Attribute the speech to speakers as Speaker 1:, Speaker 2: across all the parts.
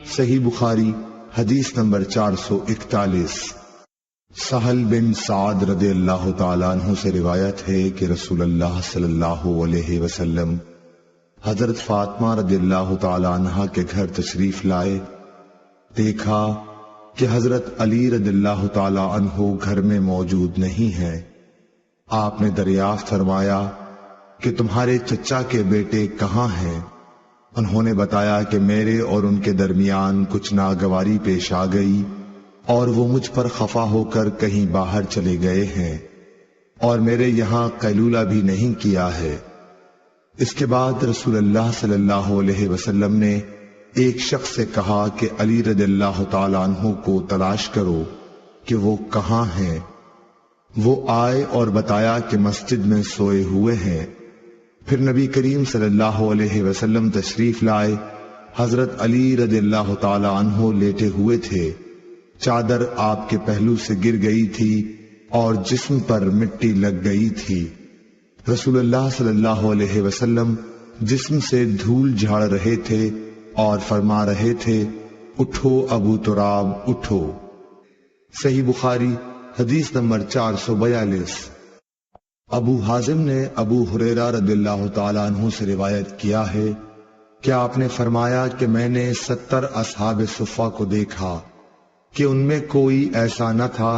Speaker 1: صحیح بخاری حدیث نمبر 441۔ سہل بن سعد رضی اللہ تعالیٰ عنہ سے روایت ہے کہ رسول اللہ صلی اللہ علیہ وسلم حضرت فاطمہ رضی اللہ تعالیٰ عنہ کے گھر تشریف لائے۔ دیکھا کہ حضرت علی رضی اللہ تعالیٰ عنہ گھر میں موجود نہیں ہیں۔ آپ نے دریافت فرمایا کہ تمہارے چچا کے بیٹے کہاں ہیں؟ انہوں نے بتایا کہ میرے اور ان کے درمیان کچھ ناگواری پیش آ گئی اور وہ مجھ پر خفا ہو کر کہیں باہر چلے گئے ہیں اور میرے یہاں قیلولہ بھی نہیں کیا ہے۔ اس کے بعد رسول اللہ صلی اللہ علیہ وسلم نے ایک شخص سے کہا کہ علی رضی اللہ تعالیٰ عنہ کو تلاش کرو کہ وہ کہاں ہیں۔ وہ آئے اور بتایا کہ مسجد میں سوئے ہوئے ہیں۔ پھر نبی کریم صلی اللہ علیہ وسلم تشریف لائے۔ حضرت علی رضی اللہ تعالیٰ عنہ لیٹے ہوئے تھے۔ چادر آپ کے پہلو سے گر گئی تھی اور جسم پر مٹی لگ گئی تھی۔ رسول اللہ صلی اللہ علیہ وسلم جسم سے دھول جھاڑ رہے تھے اور فرما رہے تھے، اٹھو ابو تراب اٹھو۔ صحیح بخاری حدیث نمبر 442۔ ابو حازم نے ابو ہریرہ رضی اللہ تعالیٰ عنہ سے روایت کیا ہے کہ آپ نے فرمایا کہ میں نے 70 اصحاب صفہ کو دیکھا کہ ان میں کوئی ایسا نہ تھا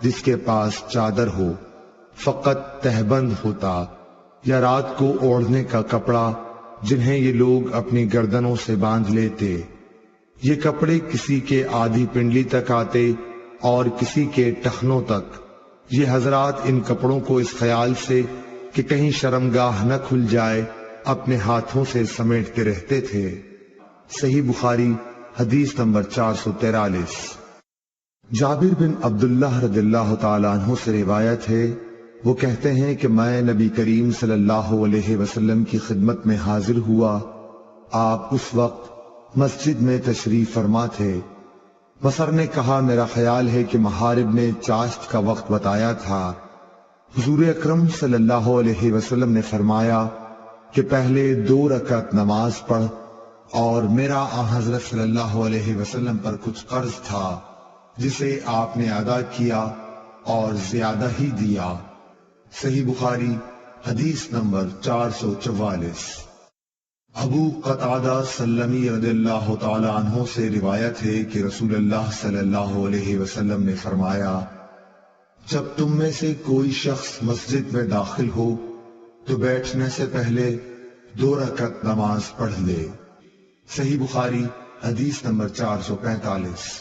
Speaker 1: جس کے پاس چادر ہو، فقط تہبند ہوتا یا رات کو اوڑھنے کا کپڑا جنہیں یہ لوگ اپنی گردنوں سے باندھ لیتے۔ یہ کپڑے کسی کے آدھی پنڈلی تک آتے اور کسی کے ٹخنوں تک۔ یہ حضرات ان کپڑوں کو اس خیال سے کہ کہیں شرمگاہ نہ کھل جائے اپنے ہاتھوں سے سمیٹتے رہتے تھے۔ صحیح بخاری حدیث نمبر 443۔ جابر بن عبداللہ رضی اللہ تعالیٰ عنہ سے روایت ہے، وہ کہتے ہیں کہ میں نبی کریم صلی اللہ علیہ وسلم کی خدمت میں حاضر ہوا۔ آپ اس وقت مسجد میں تشریف فرما تھے۔ بصر نے کہا، میرا خیال ہے کہ محارب نے چاشت کا وقت بتایا تھا۔ حضور اکرم صلی اللہ علیہ وسلم نے فرمایا کہ پہلے 2 رکعت نماز پڑھ، اور میرا حضرت صلی اللہ علیہ وسلم پر کچھ قرض تھا جسے آپ نے ادا کیا اور زیادہ ہی دیا۔ صحیح بخاری حدیث نمبر 444۔ ابو قتادہ سلمی رضی اللہ تعالی عنہ سے روایت ہے کہ رسول اللہ صلی اللہ علیہ وسلم نے فرمایا، جب تم میں سے کوئی شخص مسجد میں داخل ہو تو بیٹھنے سے پہلے 2 رکعت نماز پڑھ لے۔ صحیح بخاری حدیث نمبر 445۔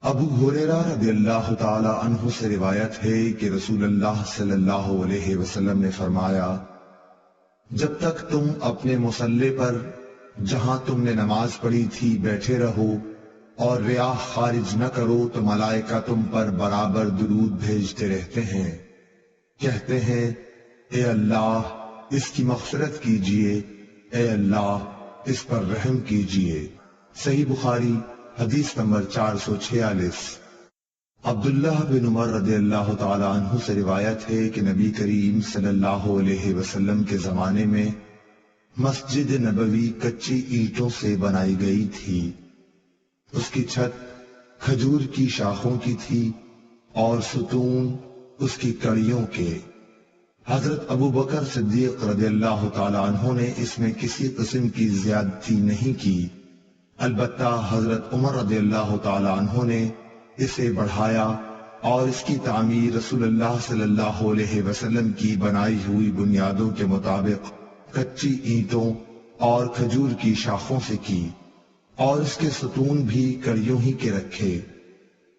Speaker 1: ابو ہریرہ رضی اللہ تعالی عنہ سے روایت ہے کہ رسول اللہ صلی اللہ علیہ وسلم نے فرمایا، جب تک تم اپنے مصلی پر جہاں تم نے نماز پڑھی تھی بیٹھے رہو اور ریاح خارج نہ کرو تو ملائکہ تم پر برابر درود بھیجتے رہتے ہیں، کہتے ہیں، اے اللہ اس کی مغفرت کیجئے، اے اللہ اس پر رحم کیجئے۔ صحیح بخاری حدیث نمبر 446۔ عبداللہ بن عمر رضی اللہ تعالی عنہ سے روایت ہے کہ نبی کریم صلی اللہ علیہ وسلم کے زمانے میں مسجد نبوی کچی اینٹوں سے بنائی گئی تھی۔ اس کی چھت کھجور کی شاخوں کی تھی اور ستون اس کی کڑیوں کے۔ حضرت ابو بکر صدیق رضی اللہ تعالی عنہ نے اس میں کسی قسم کی زیادتی نہیں کی، البتہ حضرت عمر رضی اللہ تعالی عنہ نے اسے بڑھایا اور اس کی تعمیر رسول اللہ صلی اللہ علیہ وسلم کی بنائی ہوئی بنیادوں کے مطابق کچی اینٹوں اور کھجور کی شاخوں سے کی، اور اس کے ستون بھی کڑیوں ہی کے رکھے۔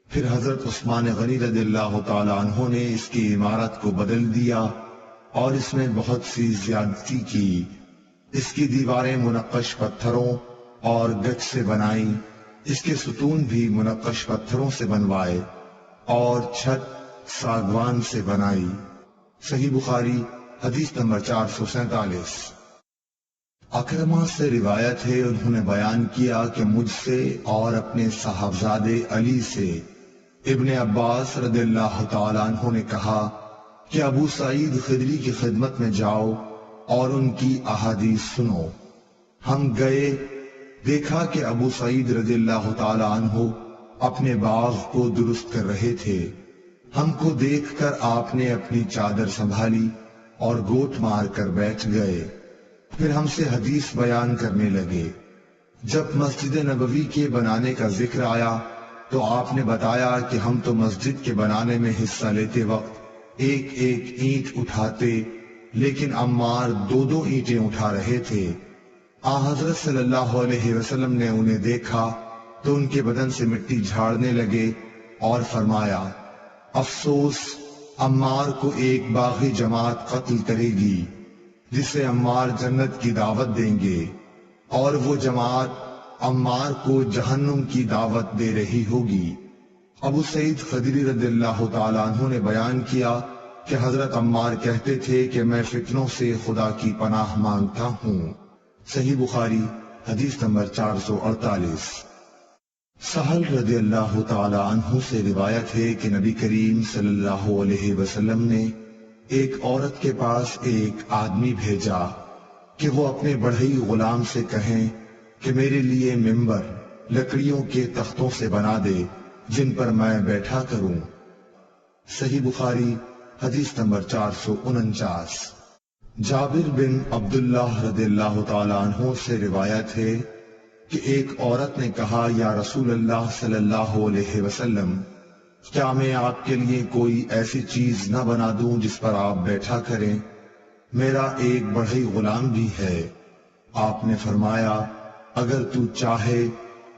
Speaker 1: پھر حضرت عثمان غنی رضی اللہ تعالی عنہ نے اس کی عمارت کو بدل دیا اور اس میں بہت سی زیادتی کی۔ اس کی دیواریں منقش پتھروں اور گچ سے بنائیں، اس کے ستون بھی منقش پتھروں سے بنوائے اور چھت ساگوان سے بنائی۔ صحیح بخاری حدیث نمبر 447۔ اکرمہ سے روایت ہے، انہوں نے بیان کیا کہ مجھ سے اور اپنے صاحبزادے علی سے ابن عباس رضی اللہ تعالیٰ عنہ نے کہا کہ ابو سعید خدری کی خدمت میں جاؤ اور ان کی احادیث سنو۔ ہم گئے دیکھا کہ ابو سعید رضی اللہ تعالی عنہ اپنے باغ کو درست کر رہے تھے۔ ہم کو دیکھ کر آپ نے اپنی چادر سنبھالی اور گوٹ مار کر بیٹھ گئے، پھر ہم سے حدیث بیان کرنے لگے۔ جب مسجد نبوی کے بنانے کا ذکر آیا تو آپ نے بتایا کہ ہم تو مسجد کے بنانے میں حصہ لیتے وقت ایک ایک اینٹ اٹھاتے، لیکن عمار دو دو اینٹیں اٹھا رہے تھے۔ حضرت صلی اللہ علیہ وسلم نے انہیں دیکھا تو ان کے بدن سے مٹی جھاڑنے لگے اور فرمایا، افسوس عمار کو ایک باغی جماعت قتل کرے گی جسے عمار جنت کی دعوت دیں گے، اور وہ جماعت عمار کو جہنم کی دعوت دے رہی ہوگی۔ ابو سعید خدری رضی اللہ تعالیٰ عنہ نے بیان کیا کہ حضرت عمار کہتے تھے کہ میں فتنوں سے خدا کی پناہ مانگتا ہوں۔ صحیح بخاری حدیث نمبر 448۔ سہل رضی اللہ تعالی عنہ سے روایت ہے کہ نبی کریم صلی اللہ علیہ وسلم نے ایک عورت کے پاس ایک آدمی بھیجا کہ وہ اپنے بڑھئی غلام سے کہیں کہ میرے لیے ممبر لکڑیوں کے تختوں سے بنا دے جن پر میں بیٹھا کروں۔ صحیح بخاری حدیث نمبر 449۔ جابر بن عبداللہ رضی اللہ تعالی عنہ سے روایت ہے کہ ایک عورت نے کہا، یا رسول اللہ صلی اللہ علیہ وسلم، کیا میں آپ کے لیے کوئی ایسی چیز نہ بنا دوں جس پر آپ بیٹھا کریں؟ میرا ایک بڑھئی غلام بھی ہے۔ آپ نے فرمایا، اگر تو چاہے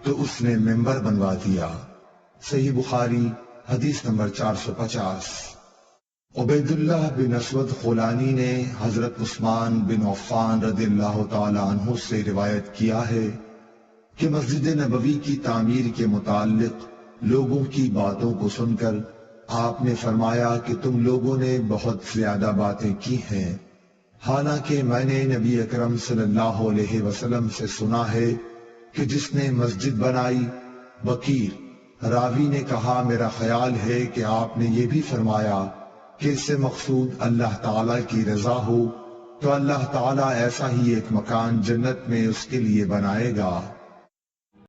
Speaker 1: تو اس نے ممبر بنوا دیا۔ صحیح بخاری حدیث نمبر 450۔ عبید اللہ بن اسود خولانی نے حضرت عثمان بن عفان رضی اللہ تعالی عنہ سے روایت کیا ہے کہ مسجد نبوی کی تعمیر کے متعلق لوگوں کی باتوں کو سن کر آپ نے فرمایا کہ تم لوگوں نے بہت زیادہ باتیں کی ہیں، حالانکہ میں نے نبی اکرم صلی اللہ علیہ وسلم سے سنا ہے کہ جس نے مسجد بنائی بقیر، راوی نے کہا میرا خیال ہے کہ آپ نے یہ بھی فرمایا کہ اس سے مقصود اللہ تعالیٰ کی رضا ہو، تو اللہ تعالیٰ ایسا ہی ایک مکان جنت میں اس کے لیے بنائے گا۔